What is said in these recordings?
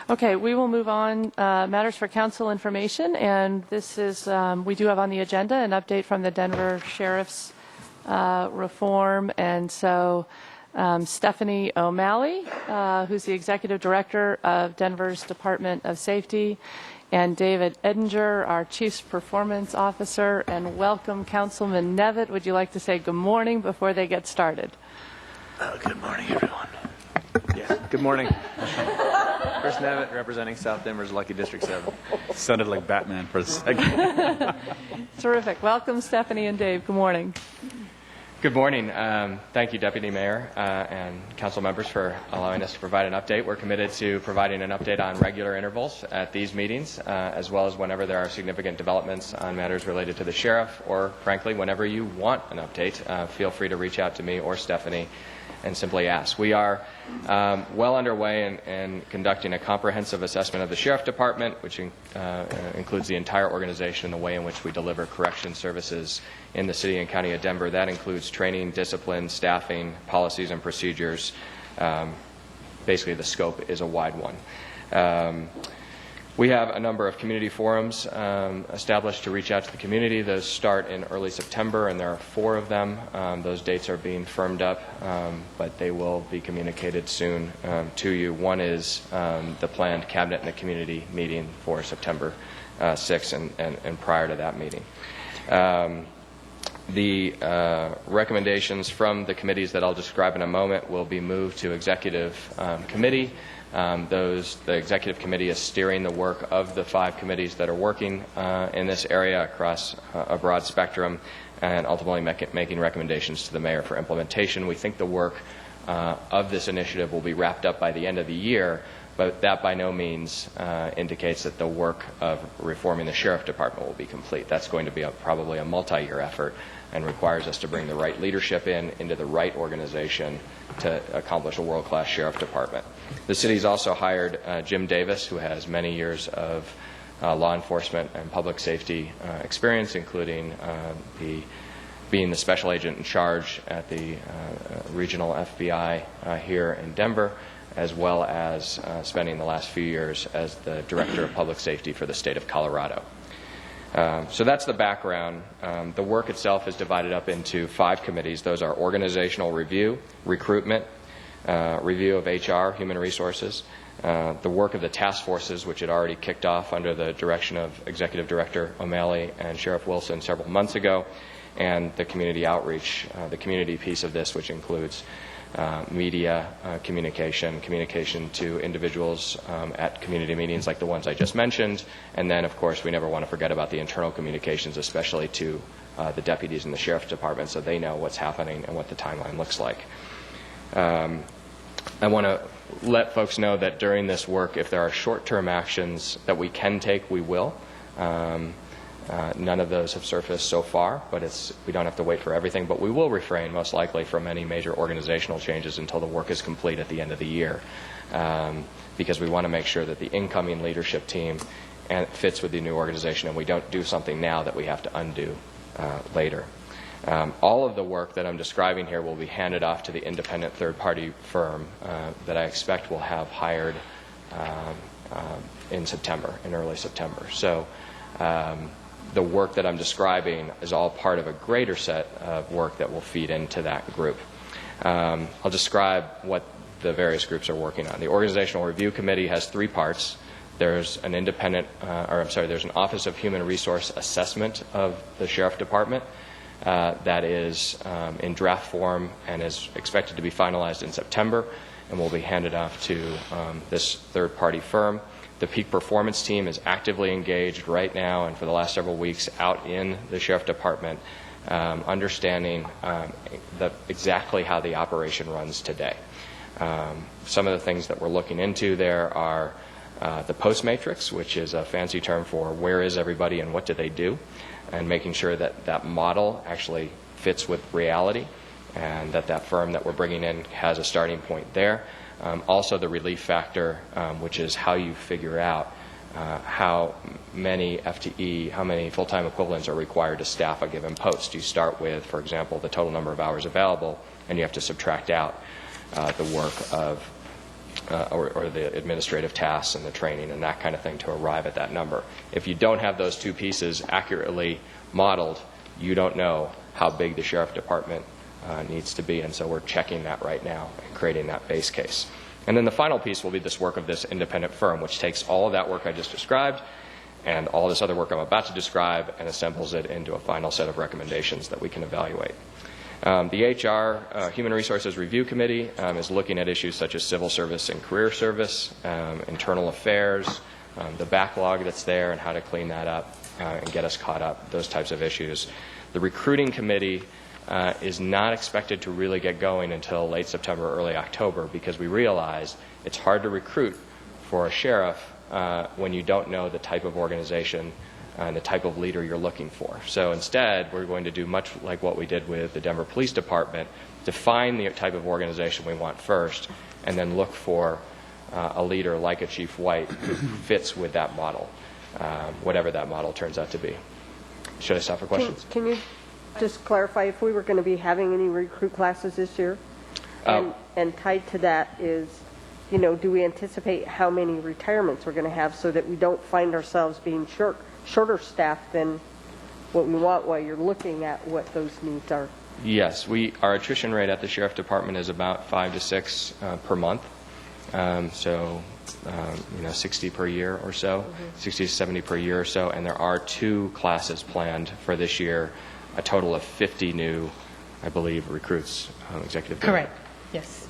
Okay, we will move on. Matters for council information, and this is, we do have on the agenda an update from the Denver Sheriff's reform, and so Stephanie O'Malley, who's the Executive Director of Denver's Department of Safety, and David Edinger, our Chief Performance Officer, and welcome Councilman Nevitt. Would you like to say good morning before they get started? Good morning, everyone. Yes, good morning. Chris Nevitt, representing South Denver's Lucky District 7. Sounded like Batman for a second. Terrific. Welcome, Stephanie and Dave. Good morning. Good morning. Thank you, Deputy Mayor and Council members, for allowing us to provide an update. We're committed to providing an update on regular intervals at these meetings, as well as whenever there are significant developments on matters related to the sheriff, or frankly, whenever you want an update, feel free to reach out to me or Stephanie and simply ask. We are well underway in conducting a comprehensive assessment of the Sheriff Department, which includes the entire organization and the way in which we deliver correction services in the City and County of Denver. That includes training, discipline, staffing, policies, and procedures. Basically, the scope is a wide one. We have a number of community forums established to reach out to the community. Those start in early September, and there are 4 of them. Those dates are being firmed up, but they will be communicated soon to you. One is the planned Cabinet and the Community meeting for September 6th and prior to that meeting. The recommendations from the committees that I'll describe in a moment will be moved to Executive Committee. The Executive Committee is steering the work of the 5 committees that are working in this area across a broad spectrum, and ultimately making recommendations to the Mayor for implementation. We think the work of this initiative will be wrapped up by the end of the year, but that by no means indicates that the work of reforming the Sheriff Department will be complete. That's going to be probably a multi-year effort, and requires us to bring the right leadership into the right organization to accomplish a world-class Sheriff Department. The city's also hired Jim Davis, who has many years of law enforcement and public safety experience, including being the special agent in charge at the regional FBI here in Denver, as well as spending the last few years as the Director of Public Safety for the state of Colorado. So that's the background. The work itself is divided up into 5 committees. Those are organizational review, recruitment, review of HR, human resources, the work of the task forces, which had already kicked off under the direction of Executive Director O'Malley and Sheriff Wilson several months ago, and the community outreach, the community piece of this, which includes media communication to individuals at community meetings like the ones I just mentioned, and then, of course, we never want to forget about the internal communications, especially to the deputies in the Sheriff's Department, so they know what's happening and what the timeline looks like. I want to let folks know that during this work, if there are short-term actions that we can take, we will. None of those have surfaced so far, but we don't have to wait for everything. But we will refrain, most likely, from any major organizational changes until the work is complete at the end of the year, because we want to make sure that the incoming leadership team fits with the new organization, and we don't do something now that we have to undo later. All of the work that I'm describing here will be handed off to the independent third-party firm that I expect will have hired in early September. So the work that I'm describing is all part of a greater set of work that will feed into that group. I'll describe what the various groups are working on. The Organizational Review Committee has 3 parts. There's an there's an Office of Human Resource Assessment of the Sheriff Department that is in draft form and is expected to be finalized in September, and will be handed off to this third-party firm. The peak performance team is actively engaged right now and for the last several weeks out in the Sheriff Department, understanding exactly how the operation runs today. Some of the things that we're looking into there are the post matrix, which is a fancy term for where is everybody and what do they do, and making sure that that model actually fits with reality, and that firm that we're bringing in has a starting point there. Also the relief factor, which is how you figure out how many FTE, how many full-time equivalents are required to staff a given post. You start with, for example, the total number of hours available, and you have to subtract out the work of or the administrative tasks and the training and that kind of thing to arrive at that number. If you don't have those two pieces accurately modeled, you don't know how big the sheriff department needs to be, and so we're checking that right now and creating that base case. And then the final piece will be this work of this independent firm, which takes all of that work I just described and all this other work I'm about to describe and assembles it into a final set of recommendations that we can evaluate. The HR Human Resources Review Committee is looking at issues such as civil service and career service, internal affairs, the backlog that's there and how to clean that up and get us caught up, those types of issues. The Recruiting Committee is not expected to really get going until late September, early October, because we realize it's hard to recruit for a sheriff when you don't know the type of organization and the type of leader you're looking for. So instead, we're going to do much like what we did with the Denver Police Department, define the type of organization we want first, and then look for a leader like a Chief White who fits with that model, whatever that model turns out to be. Should I stop for questions? Can you just clarify if we were going to be having any recruit classes this year? And tied to that is, do we anticipate how many retirements we're going to have so that we don't find ourselves being shorter staffed than what we want while you're looking at what those needs are? Yes, our attrition rate at the Sheriff Department is about 5 to 6 per month. 60 per year or so, 60 to 70 per year or so, and there are 2 classes planned for this year, a total of 50 new, I believe, recruits, executive. Correct. Yes.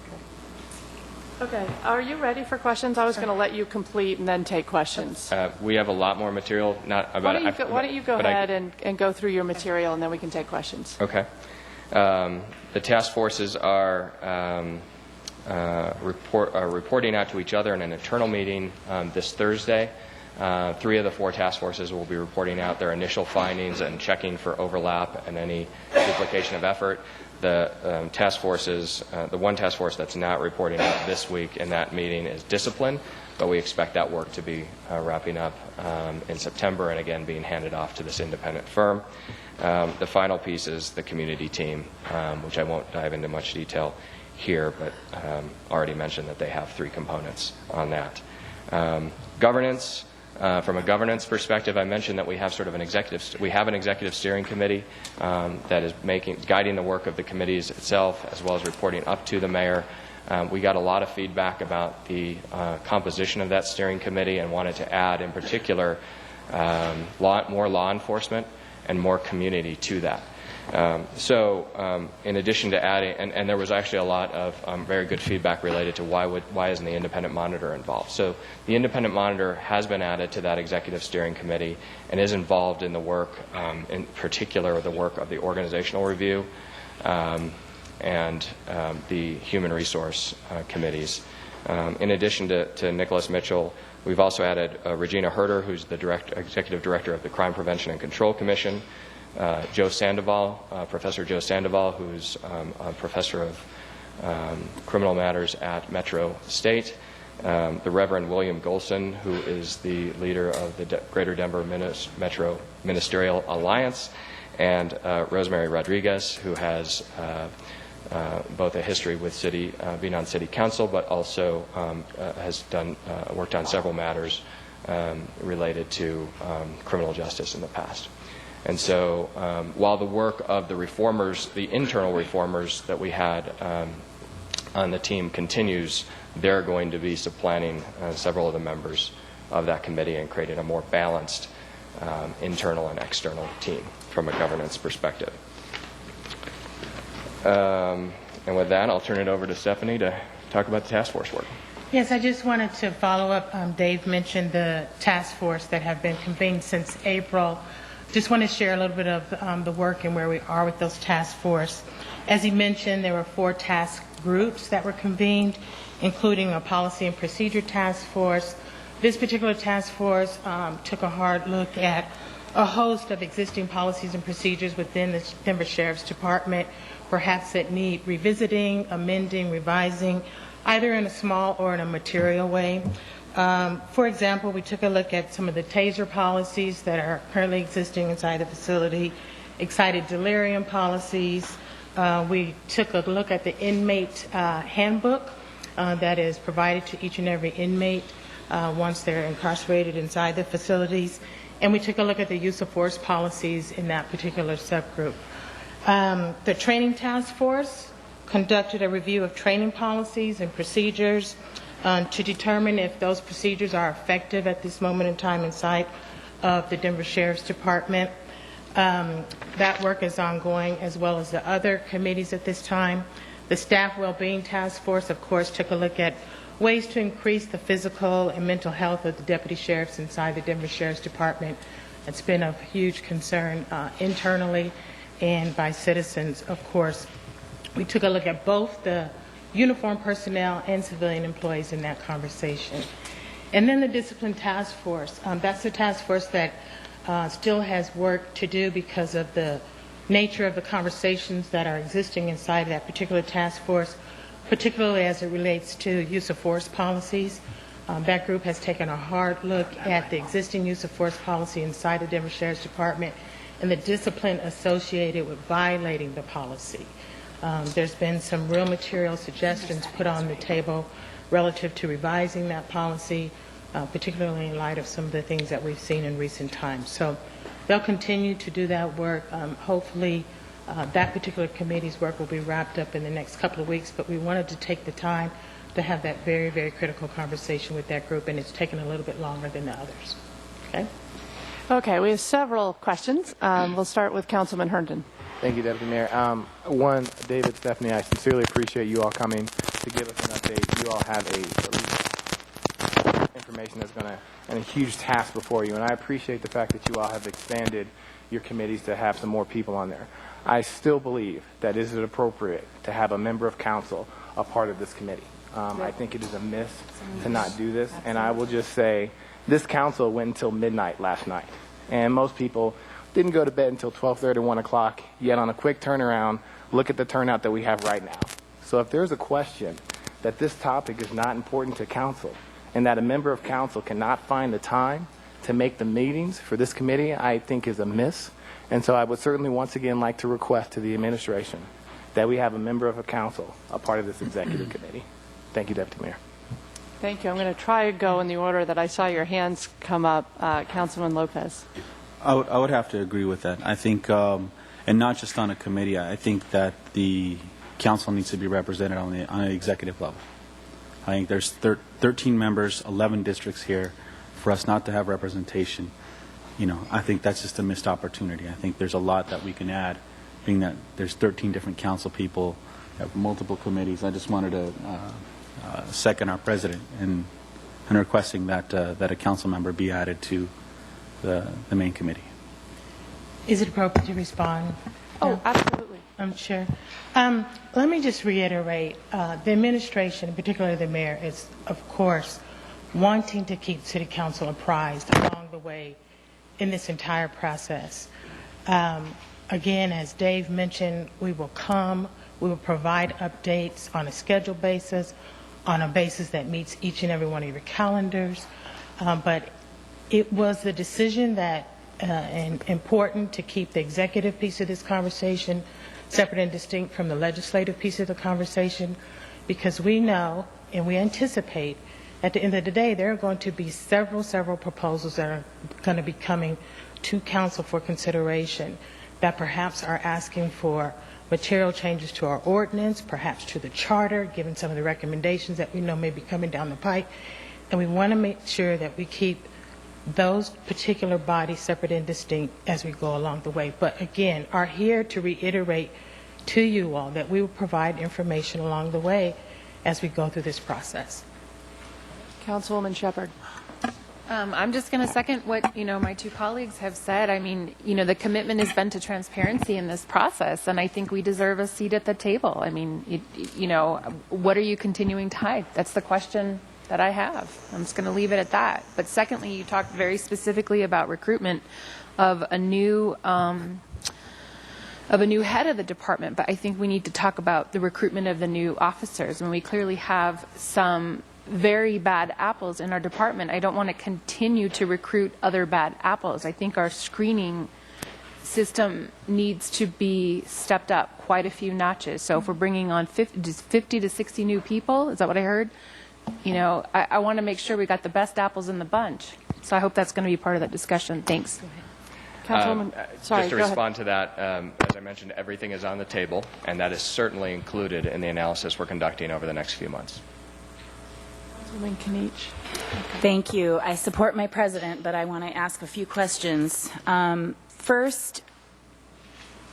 Okay. Are you ready for questions? I was going to let you complete and then take questions. We have a lot more material. Not about. Why don't you go ahead and go through your material, and then we can take questions. Okay. The task forces are reporting out to each other in an internal meeting this Thursday. 3 of the 4 task forces will be reporting out their initial findings and checking for overlap and any duplication of effort. The task forces, the one task force that's not reporting out this week in that meeting is discipline, but we expect that work to be wrapping up in September and again being handed off to this independent firm. The final piece is the community team, which I won't dive into much detail here, but already mentioned that they have 3 components on that. Governance. From a governance perspective, I mentioned that we have an executive steering committee that is guiding the work of the committees itself, as well as reporting up to the mayor. We got a lot of feedback about the composition of that steering committee and wanted to add, in particular, more law enforcement and more community to that. In addition to adding, and there was actually a lot of very good feedback related to why isn't the independent monitor involved. So the independent monitor has been added to that executive steering committee and is involved in the work, in particular the work of the organizational review and the human resource committees. In addition to Nicholas Mitchell, we've also added Regina Herder, who's the executive director of the Crime Prevention and Control Commission. Joe Sandoval, Professor Joe Sandoval, who's a professor of criminal matters at Metro State, the Reverend William Golson, who is the leader of the Greater Denver Metro Ministerial Alliance, and Rosemary Rodriguez, who has both a history with being on city council, but also has worked on several matters related to criminal justice in the past. And so while the work of the reformers, the internal reformers that we had on the team continues, they're going to be supplanting several of the members of that committee and creating a more balanced internal and external team from a governance perspective. And with that, I'll turn it over to Stephanie to talk about the task force work. Yes, I just wanted to follow up. Dave mentioned the task force that have been convened since April. Just want to share a little bit of the work and where we are with those task force. As he mentioned, there were 4 task groups that were convened, including a policy and procedure task force. This particular task force took a hard look at a host of existing policies and procedures within the Denver Sheriff's Department, perhaps that need revisiting, amending, revising, either in a small or in a material way. For example, we took a look at some of the taser policies that are currently existing inside the facility, excited delirium policies. We took a look at the inmate handbook that is provided to each and every inmate once they're incarcerated inside the facilities. And we took a look at the use of force policies in that particular subgroup. The training task force conducted a review of training policies and procedures to determine if those procedures are effective at this moment in time inside of the Denver Sheriff's Department. That work is ongoing, as well as the other committees at this time. The Staff Wellbeing Task Force, of course, took a look at ways to increase the physical and mental health of the deputy sheriffs inside the Denver Sheriff's Department. It's been of huge concern internally and by citizens, of course. We took a look at both the uniformed personnel and civilian employees in that conversation. And then the Discipline Task Force. That's the task force that still has work to do because of the nature of the conversations that are existing inside that particular task force, particularly as it relates to use of force policies. That group has taken a hard look at the existing use of force policy inside the Denver Sheriff's Department and the discipline associated with violating the policy. There's been some real material suggestions put on the table relative to revising that policy, particularly in light of some of the things that we've seen in recent times. So they'll continue to do that work. Hopefully that particular committee's work will be wrapped up in the next couple of weeks, but we wanted to take the time to have that very, very critical conversation with that group, and it's taken a little bit longer than the others. Okay? Okay, we have several questions. We'll start with Councilman Herndon. Thank you, Deputy Mayor. One, David, Stephanie, I sincerely appreciate you all coming to give us an update. You all have information that's going to, and a huge task before you, and I appreciate the fact that you all have expanded your committees to have some more people on there. I still believe that is it appropriate to have a member of council a part of this committee. I think it is a miss to not do this, and I will just say this council went until midnight last night, and most people didn't go to bed until 12:30, 1 o'clock, yet on a quick turnaround, look at the turnout that we have right now. So if there's a question that this topic is not important to council and that a member of council cannot find the time to make the meetings for this committee, I think is a miss. And so I would certainly once again like to request to the administration that we have a member of a council a part of this executive committee. Thank you, Deputy Mayor. Thank you. I'm going to try to go in the order that I saw your hands come up. Councilman Lopez. I would have to agree with that. I think, and not just on a committee, I think that the council needs to be represented on an executive level. I think there's 13 members, 11 districts here. For us not to have representation, I think that's just a missed opportunity. I think there's a lot that we can add, being that there's 13 different council people, have multiple committees. I just wanted to second our president in requesting that a council member be added to the main committee. Is it appropriate to respond? Oh, absolutely. Chair. Let me just reiterate, the administration, particularly the mayor, is, of course, wanting to keep City Council apprised along the way in this entire process. Again, as Dave mentioned, we will provide updates on a scheduled basis, on a basis that meets each and every one of your calendars. But it was the decision that and important to keep the executive piece of this conversation separate and distinct from the legislative piece of the conversation, because we know and we anticipate at the end of the day there are going to be several proposals that are going to be coming to council for consideration that perhaps are asking for material changes to our ordinance, perhaps to the charter, given some of the recommendations that we know may be coming down the pike. And we want to make sure that we keep those particular bodies separate and distinct as we go along the way. But again, are here to reiterate to you all that we will provide information along the way as we go through this process. Councilwoman Shepherd. I'm just going to second what, my two colleagues have said. I mean, the commitment has been to transparency in this process, and I think we deserve a seat at the table. I mean, what are you continuing to hide? That's the question that I have. I'm just going to leave it at that. But secondly, you talked very specifically about recruitment of a new head of the department, but I think we need to talk about the recruitment of the new officers. And we clearly have some very bad apples in our department. I don't want to continue to recruit other bad apples. I think our screening system needs to be stepped up quite a few notches. So if we're bringing on 50 to 60 new people, is that what I heard? You know, I want to make sure we got the best apples in the bunch. So I hope that's going to be part of that discussion. Thanks. Councilwoman, sorry, Just to go ahead. respond to that, as I mentioned, everything is on the table, and that is certainly included in the analysis we're conducting over the next few months. Councilwoman Kinich. Thank you. I support my president, but I want to ask a few questions. First,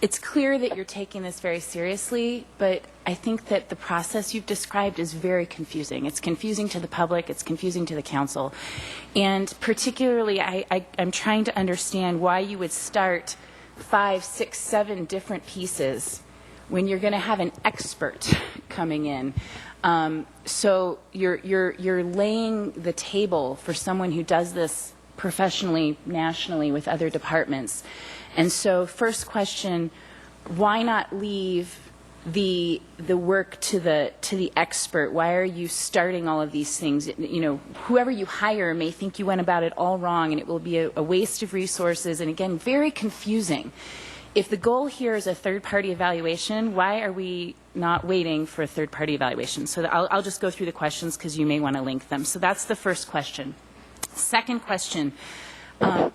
it's clear that you're taking this very seriously, but I think that the process you've described is very confusing. It's confusing to the public, it's confusing to the council. And particularly, I'm trying to understand why you would start 5, 6, 7 different pieces when you're going to have an expert coming in. So you're laying the table for someone who does this professionally, nationally, with other departments. And so first question, why not leave the work to the expert? Why are you starting all of these things? You know, whoever you hire may think you went about it all wrong, and it will be a waste of resources, and again, very confusing. If the goal here is a third-party evaluation, why are we not waiting for a third-party evaluation? So I'll just go through the questions because you may want to link them. So that's the first question. Second question,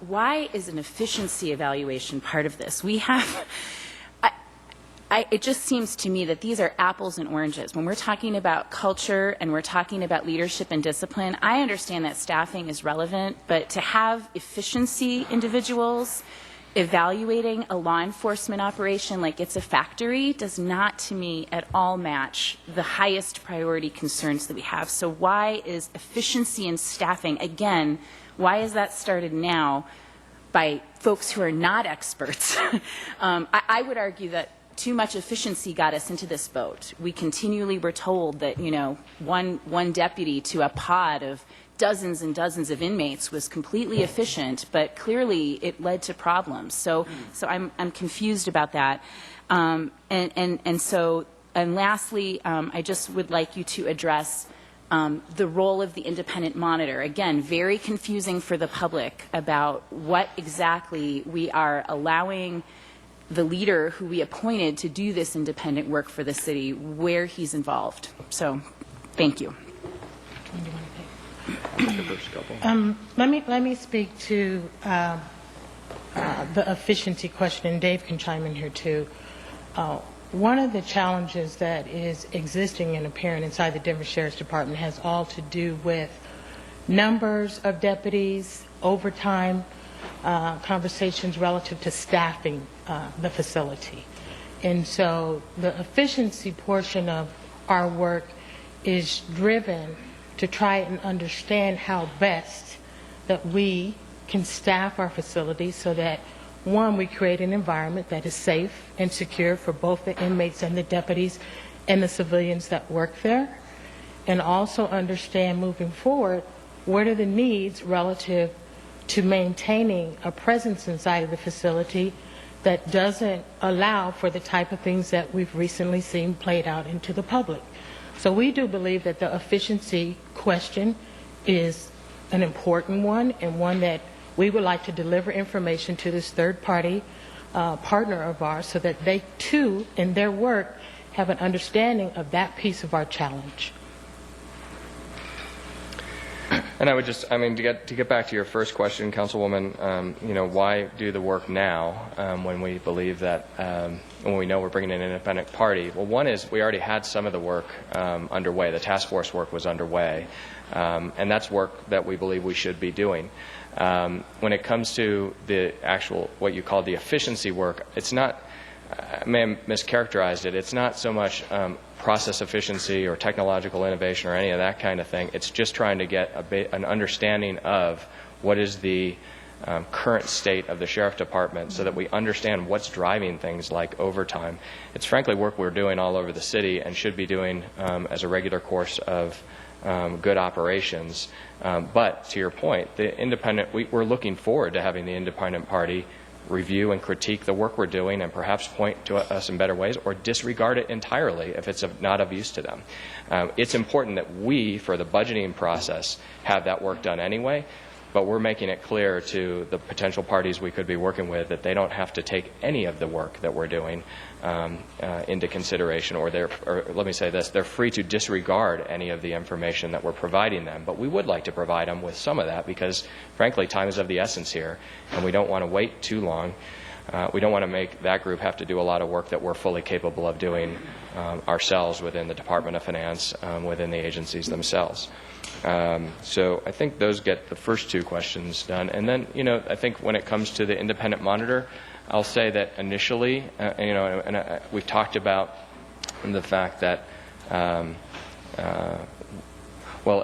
why is an efficiency evaluation part of this? We have, it just seems to me that these are apples and oranges. When we're talking about culture and we're talking about leadership and discipline, I understand that staffing is relevant, but to have efficiency individuals evaluating a law enforcement operation like it's a factory does not, to me, at all match the highest priority concerns that we have. So why is efficiency in staffing, again, why is that started now by folks who are not experts? I would argue that too much efficiency got us into this boat. We continually were told that, you know, one deputy to a pod of dozens and dozens of inmates was completely efficient, but clearly it led to problems. So I'm confused about that. And lastly, I just would like you to address the role of the independent monitor. Again, very confusing for the public about what exactly we are allowing the leader who we appointed to do this independent work for the city, where he's involved. So, thank you. Let me speak to the efficiency question, and Dave can chime in here too. One of the challenges that is existing and apparent inside the Denver Sheriff's Department has all to do with numbers of deputies, overtime, conversations relative to staffing the facility. And so the efficiency portion of our work is driven to try and understand how best that we can staff our facilities so that, one, we create an environment that is safe and secure for both the inmates and the deputies and the civilians that work there, and also understand moving forward what are the needs relative to maintaining a presence inside of the facility that doesn't allow for the type of things that we've recently seen played out into the public. So we do believe that the efficiency question is an important one, and one that we would like to deliver information to this third-party partner of ours so that they too, in their work, have an understanding of that piece of our challenge. And I would just, to get back to your first question, Councilwoman, why do the work now when we believe that, when we know we're bringing in an independent party? Well, one is we already had some of the work underway. The task force work was underway, and that's work that we believe we should be doing. When it comes to the actual, what you call the efficiency work, it's not, I may have mischaracterized it, it's not so much process efficiency or technological innovation or any of that kind of thing. It's just trying to get an understanding of what is the current state of the Sheriff Department so that we understand what's driving things like overtime. It's frankly work we're doing all over the city and should be doing as a regular course of good operations. But to your point, the independent, we're looking forward to having the independent party review and critique the work we're doing and perhaps point to us in better ways or disregard it entirely if it's not of use to them. It's important that we, for the budgeting process, have that work done anyway. But we're making it clear to the potential parties we could be working with that they don't have to take any of the work that we're doing into consideration, or let me say this, they're free to disregard any of the information that we're providing them. But we would like to provide them with some of that because, frankly, time is of the essence here, and we don't want to wait too long. We don't want to make that group have to do a lot of work that we're fully capable of doing ourselves within the Department of Finance, within the agencies themselves. So I think those get the first two questions done. And then, I think when it comes to the independent monitor, I'll say that initially, we've talked about the fact that,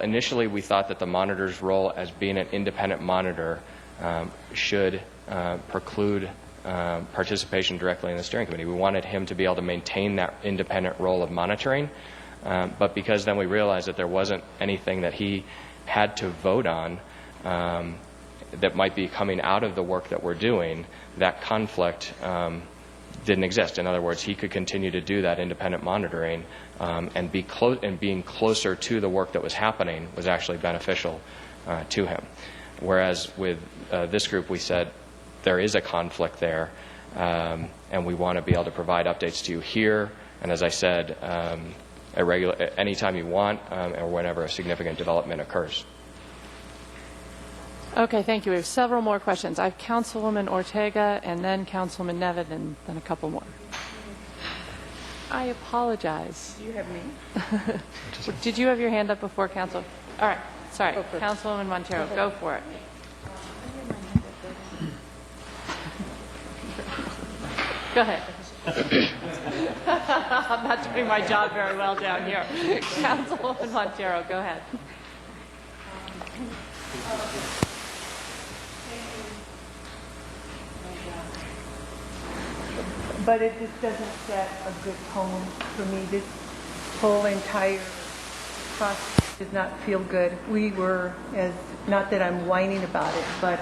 initially we thought that the monitor's role as being an independent monitor should preclude participation directly in the steering committee. We wanted him to be able to maintain that independent role of monitoring. But because then we realized that there wasn't anything that he had to vote on that might be coming out of the work that we're doing, that conflict didn't exist. In other words, he could continue to do that independent monitoring and being closer to the work that was happening was actually beneficial to him. Whereas with this group, we said there is a conflict there, and we want to be able to provide updates to you here, and as I said, anytime you want, or whenever a significant development occurs. Okay, thank you. We have several more questions. I have Councilwoman Ortega and then Councilman Nevin and then a couple more. I apologize. Do you have me? Did you have your hand up before, Council? All right, sorry. Councilwoman Montero, go for it. Go ahead. I'm not doing my job very well down here. Councilwoman Montero, go ahead. But it just doesn't set a good tone for me. This whole entire process does not feel good. We were, not that I'm whining about it, but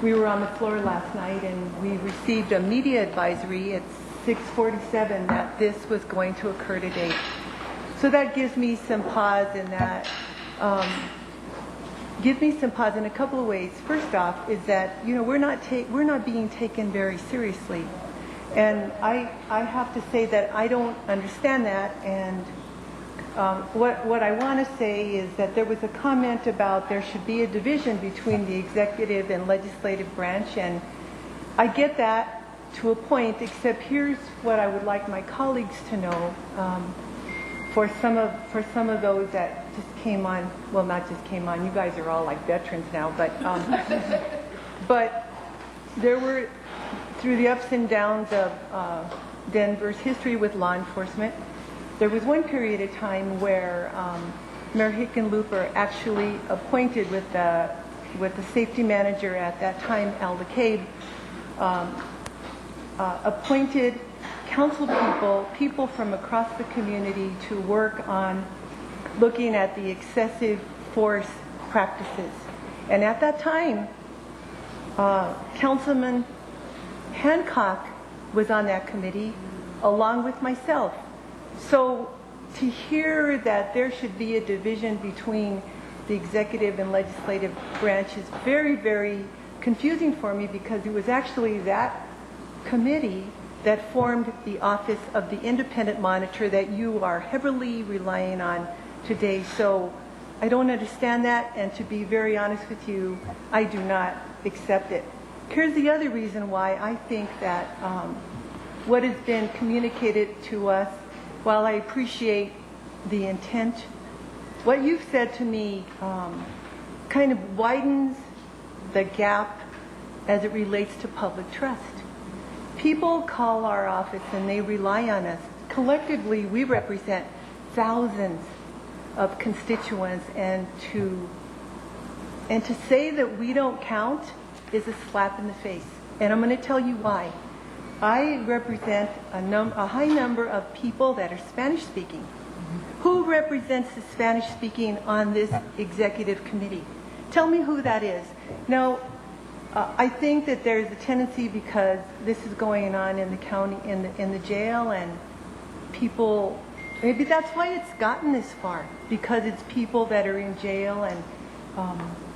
we were on the floor last night and we received a media advisory at 6:47 that this was going to occur today. So that gives me some pause in that. Give me some pause in a couple of ways. First off is that, we're not being taken very seriously. And I have to say that I don't understand that. And what I want to say is that there was a comment about there should be a division between the executive and legislative branch. And I get that to a point, except here's what I would like my colleagues to know. For some of those that just came on, well, not just came on, you guys are all like veterans now, but there were, through the ups and downs of Denver's history with law enforcement, there was one period of time where Mayor Hickenlooper actually appointed with the safety manager at that time, Al DeCabe, appointed council people from across the community to work on looking at the excessive force practices. And at that time, Councilman Hancock was on that committee along with myself. So to hear that there should be a division between the executive and legislative branch is very, very confusing for me, because it was actually that committee that formed the office of the independent monitor that you are heavily relying on today. So I don't understand that, and to be very honest with you, I do not accept it. Here's the other reason why I think that what has been communicated to us, while I appreciate the intent, what you've said to me kind of widens the gap as it relates to public trust. People call our office and they rely on us. Collectively, we represent thousands of constituents, and to say that we don't count is a slap in the face. And I'm going to tell you why. I represent a high number of people that are Spanish speaking. Who represents the Spanish speaking on this executive committee? Tell me who that is. Now, I think that there's a tendency, because this is going on in the county, in the jail, and people, maybe that's why it's gotten this far, because it's people that are in jail, and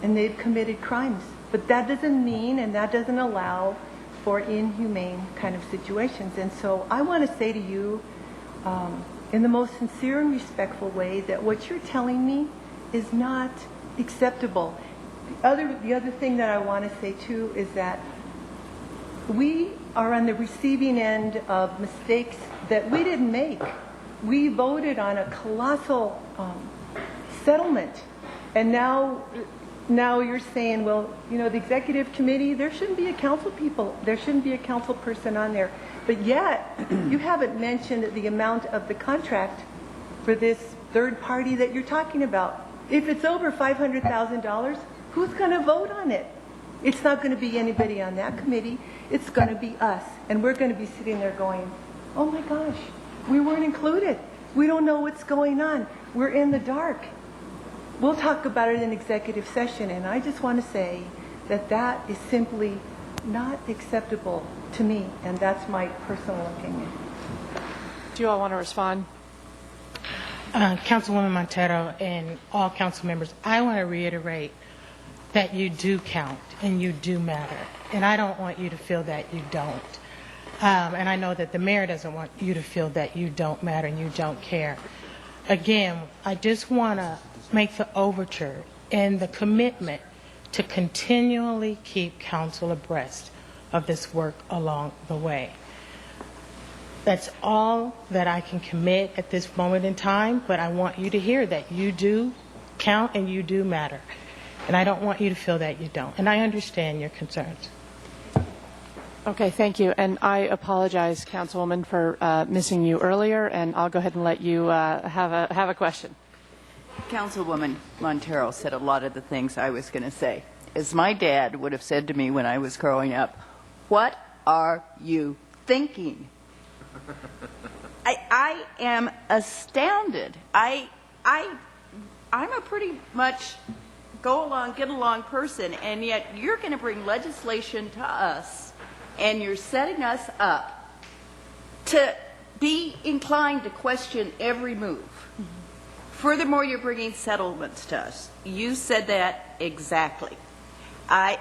and they've committed crimes. But that doesn't mean and that doesn't allow for inhumane kind of situations. And so I want to say to you, in the most sincere and respectful way, that what you're telling me is not acceptable. The other thing that I want to say too is that we are on the receiving end of mistakes that we didn't make. We voted on a colossal settlement, and now you're saying, well, you know, the executive committee, there shouldn't be a council person on there. But yet, you haven't mentioned the amount of the contract for this third party that you're talking about. If it's over $500,000, who's going to vote on it? It's not going to be anybody on that committee. It's going to be us. And we're going to be sitting there going, oh my gosh, we weren't included. We don't know what's going on. We're in the dark. We'll talk about it in executive session. And I just want to say that that is simply not acceptable to me. And that's my personal opinion. Do you all want to respond? Councilwoman Montero and all council members, I want to reiterate that you do count and you do matter. And I don't want you to feel that you don't. And I know that the mayor doesn't want you to feel that you don't matter and you don't care. Again, I just want to make the overture and the commitment to continually keep council abreast of this work along the way. That's all that I can commit at this moment in time, but I want you to hear that you do count and you do matter. And I don't want you to feel that you don't. And I understand your concerns. Okay, thank you. And I apologize, Councilwoman, for missing you earlier, and I'll go ahead and let you have a question. Councilwoman Montero said a lot of the things I was going to say. As my dad would have said to me when I was growing up, what are you thinking? I am astounded. I'm a pretty much go along, get along person, and yet you're going to bring legislation to us, and you're setting us up to be inclined to question every move. Mm-hmm. Furthermore, you're bringing settlements to us. You said that exactly. I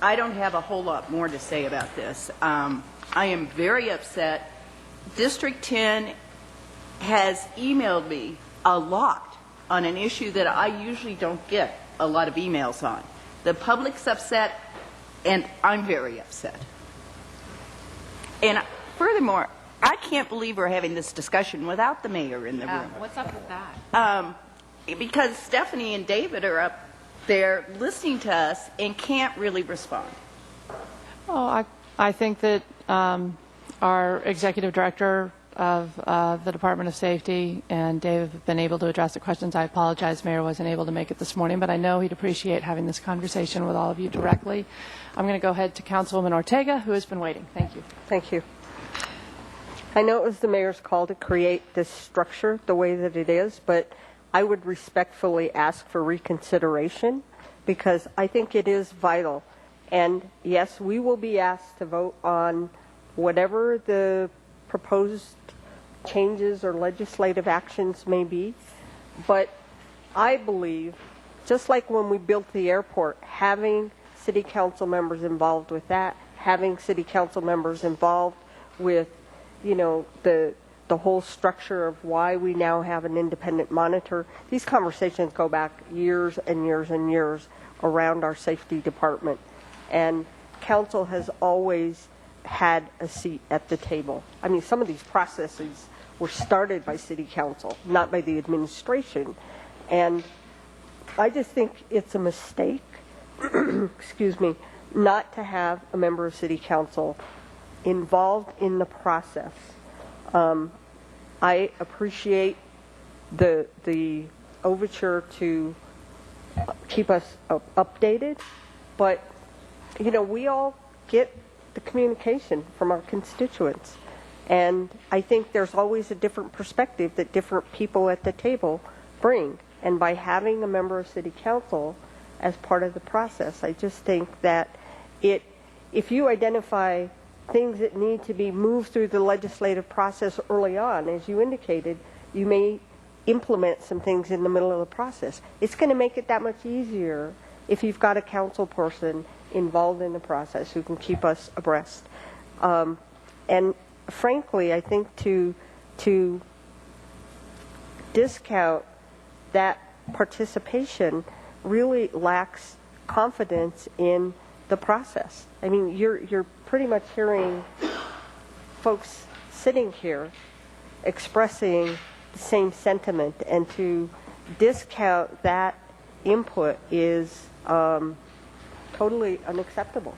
don't have a whole lot more to say about this. I am very upset. District 10 has emailed me a lot on an issue that I usually don't get a lot of emails on. The public's upset, and I'm very upset. And furthermore, I can't believe we're having this discussion without the mayor in the room. What's up with that? Because Stephanie and David are up there listening to us and can't really respond. Oh, I think that our executive director of the Department of Safety and Dave have been able to address the questions. I apologize, Mayor wasn't able to make it this morning, but I know he'd appreciate having this conversation with all of you directly. I'm going to go ahead to Councilwoman Ortega, who has been waiting. Thank you. Thank you. I know it was the mayor's call to create this structure the way that it is, but I would respectfully ask for reconsideration because I think it is vital. And yes, we will be asked to vote on whatever the proposed changes or legislative actions may be. But I believe, just like when we built the airport, having city council members involved with that, having city council members involved with, you know, the whole structure of why we now have an independent monitor. These conversations go back years and years and years around our safety department. And council has always had a seat at the table. I mean, some of these processes were started by city council, not by the administration. And I just think it's a mistake, excuse me, not to have a member of city council involved in the process. I appreciate the overture to keep us updated, but you know, we all get the communication from our constituents, and I think there's always a different perspective that different people at the table bring. And by having a member of city council as part of the process, I just think that if you identify things that need to be moved through the legislative process early on, as you indicated, you may implement some things in the middle of the process. It's going to make it that much easier if you've got a council person involved in the process who can keep us abreast. And frankly, I think to discount that participation really lacks confidence in the process. I mean, you're pretty much hearing folks sitting here expressing the same sentiment, and to discount that input is totally unacceptable.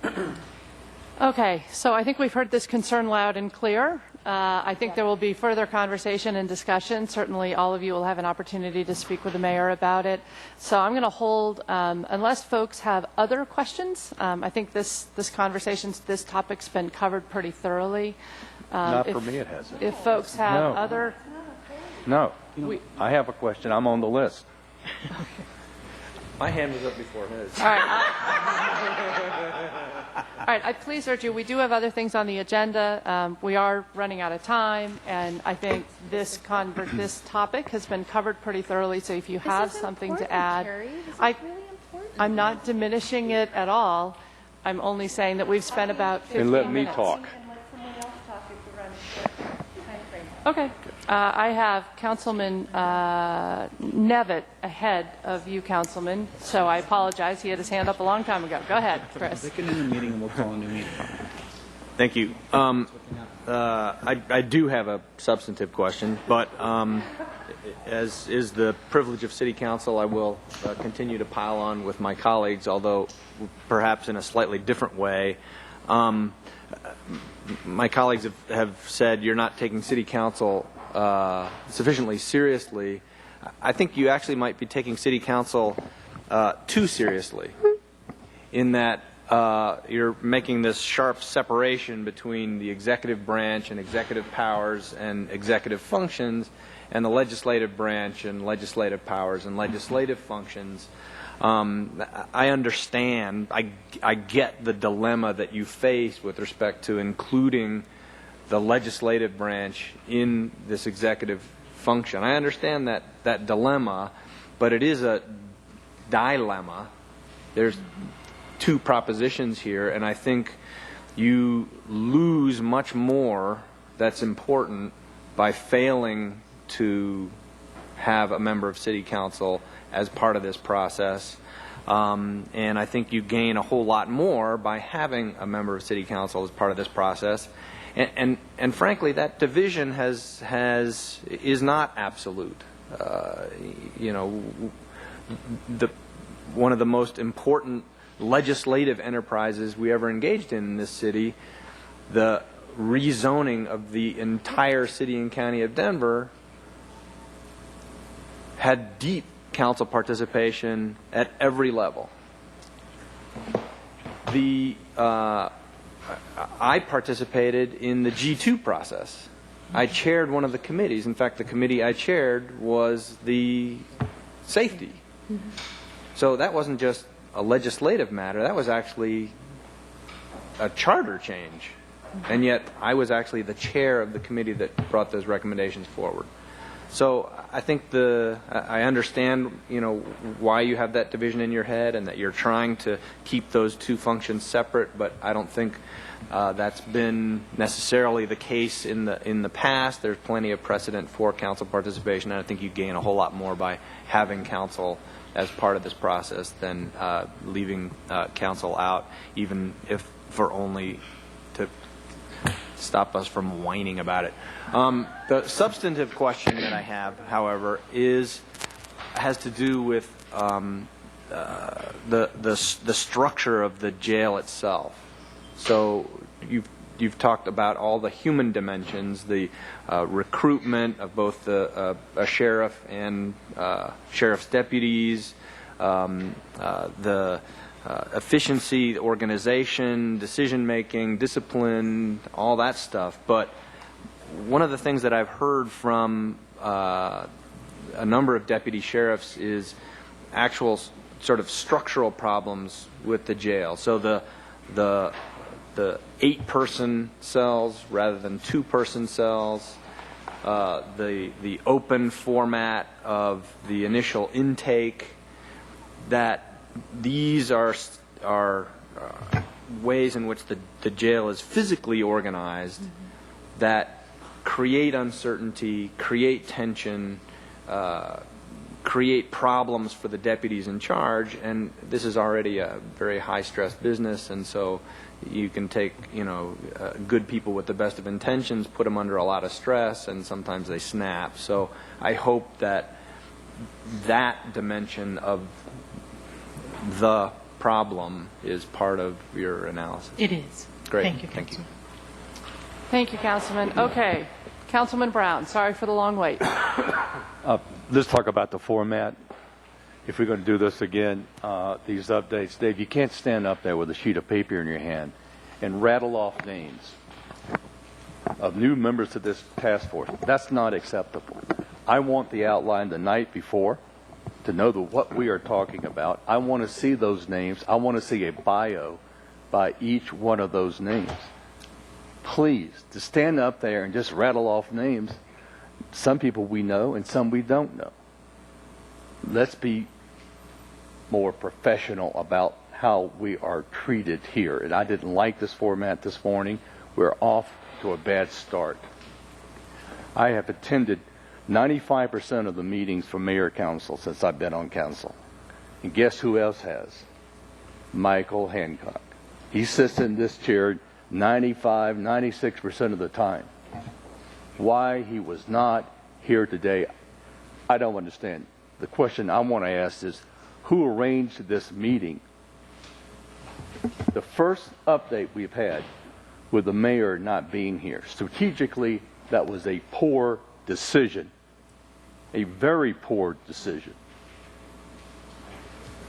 Okay, so I think we've heard this concern loud and clear. I think there will be further conversation and discussion. Certainly all of you will have an opportunity to speak with the mayor about it. So I'm going to hold, unless folks have other questions, I think this conversation, this topic's been covered pretty thoroughly. Not for me, it hasn't. If folks have No. other... No. I have a question. I'm on the list. My hand was up before his. All right. All right. I please urge you, we do have other things on the agenda. We are running out of time, and I think this topic has been covered pretty thoroughly, so if you have something to add. I'm not diminishing it at all. I'm only saying that we've spent about 15 minutes. And let me talk. Okay. I have Councilman Nevitt ahead of you, Councilman, so I apologize. He had his hand up a long time ago. Go ahead, Chris. They can end the meeting and we'll call a new meeting. Thank you. I do have a substantive question, but as is the privilege of City Council, I will continue to pile on with my colleagues, although perhaps in a slightly different way. My colleagues have said you're not taking City Council sufficiently seriously. I think you actually might be taking City Council too seriously, in that you're making this sharp separation between the executive branch and executive powers and executive functions, and the legislative branch and legislative powers and legislative functions. I understand, I get the dilemma that you face with respect to including the legislative branch in this executive function. I understand that dilemma, but it is a dilemma. There's two propositions here, and I think you lose much more that's important by failing to have a member of City Council as part of this process. And I think you gain a whole lot more by having a member of City Council as part of this process. And frankly, that division is not absolute. One of the most important legislative enterprises we ever engaged in this city, the rezoning of the entire city and county of Denver, had deep council participation at every level. I participated in the G2 process. I chaired one of the committees. In fact, the committee I chaired was the safety. So that wasn't just a legislative matter. That was actually a charter change. And yet I was actually the chair of the committee that brought those recommendations forward. So I think I understand, why you have that division in your head and that you're trying to keep those two functions separate, but I don't think that's been necessarily the case in the past. There's plenty of precedent for council participation, and I think you gain a whole lot more by having council as part of this process than leaving council out, even if for only to stop us from whining about it. The substantive question that I have, however, has to do with the structure of the jail itself. So you've talked about all the human dimensions, the recruitment of both a sheriff and sheriff's deputies, the efficiency, organization, decision-making, discipline, all that stuff. But one of the things that I've heard from a number of deputy sheriffs is actual sort of structural problems with the jail. So the 8-person cells rather than 2-person cells, the open format of the initial intake, that these are ways in which the jail is physically organized that create uncertainty, create tension, create problems for the deputies in charge, and this is already a very high-stress business, and so you can take, good people with the best of intentions, put them under a lot of stress, and sometimes they snap. So I hope that that dimension of the problem is part of your analysis. It is. Great. Thank you, Thank you. Councilman. Thank you, Councilman. Okay, Councilman Brown, sorry for the long wait. Let's talk about the format. If we're going to do this again, these updates, Dave, you can't stand up there with a sheet of paper in your hand and rattle off names of new members to this task force. That's not acceptable. I want the outline the night before to know what we are talking about. I want to see those names. I want to see a bio by each one of those names. Please, to stand up there and just rattle off names, some people we know and some we don't know. Let's be more professional about how we are treated here. And I didn't like this format this morning. We're off to a bad start. I have attended 95% of the meetings for mayor council since I've been on council. And guess who else has? Michael Hancock. He sits in this chair 95, 96% of the time. Why he was not here today, I don't understand. The question I want to ask is, who arranged this meeting? The first update we've had with the mayor not being here, strategically, that was a poor decision, a very poor decision.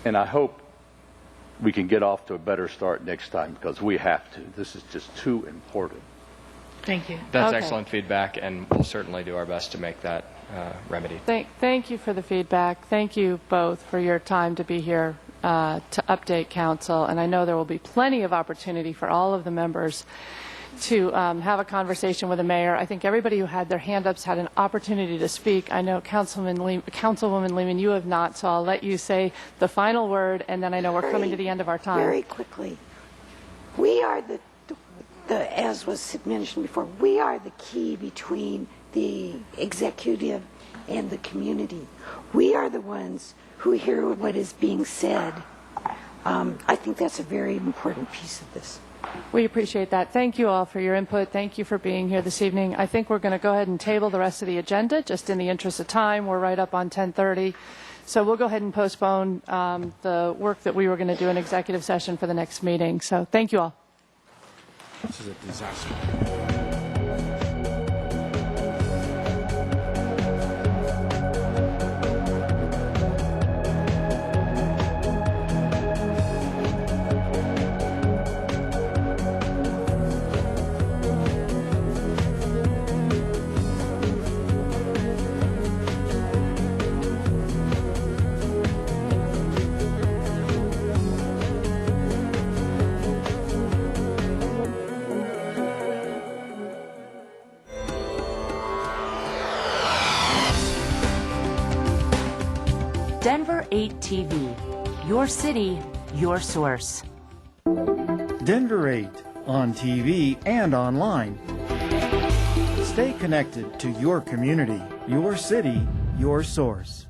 And I hope we can get off to a better start next time, because we have to. This is just too important. Thank you. That's Okay. excellent feedback, and we'll certainly do our best to make that remedy. Thank you for the feedback. Thank you both for your time to be here to update council. And I know there will be plenty of opportunity for all of the members to have a conversation with the mayor. I think everybody who had their hand ups had an opportunity to speak. I know Councilwoman Lehman, you have not, so I'll let you say the final word, and then I know we're coming to the end of our time. Very quickly. We are the as was mentioned before, we are the key between the executive and the community. We are the ones who hear what is being said. I think that's a very important piece of this. We appreciate that. Thank you all for your input. Thank you for being here this evening. I think we're going to go ahead and table the rest of the agenda, just in the interest of time. We're right up on 10:30. So we'll go ahead and postpone the work that we were going to do in executive session for the next meeting. So thank you all. This is a disaster. Denver 8 TV, your city, your source. Denver 8 on TV and online. Stay connected to your community, your city, your source.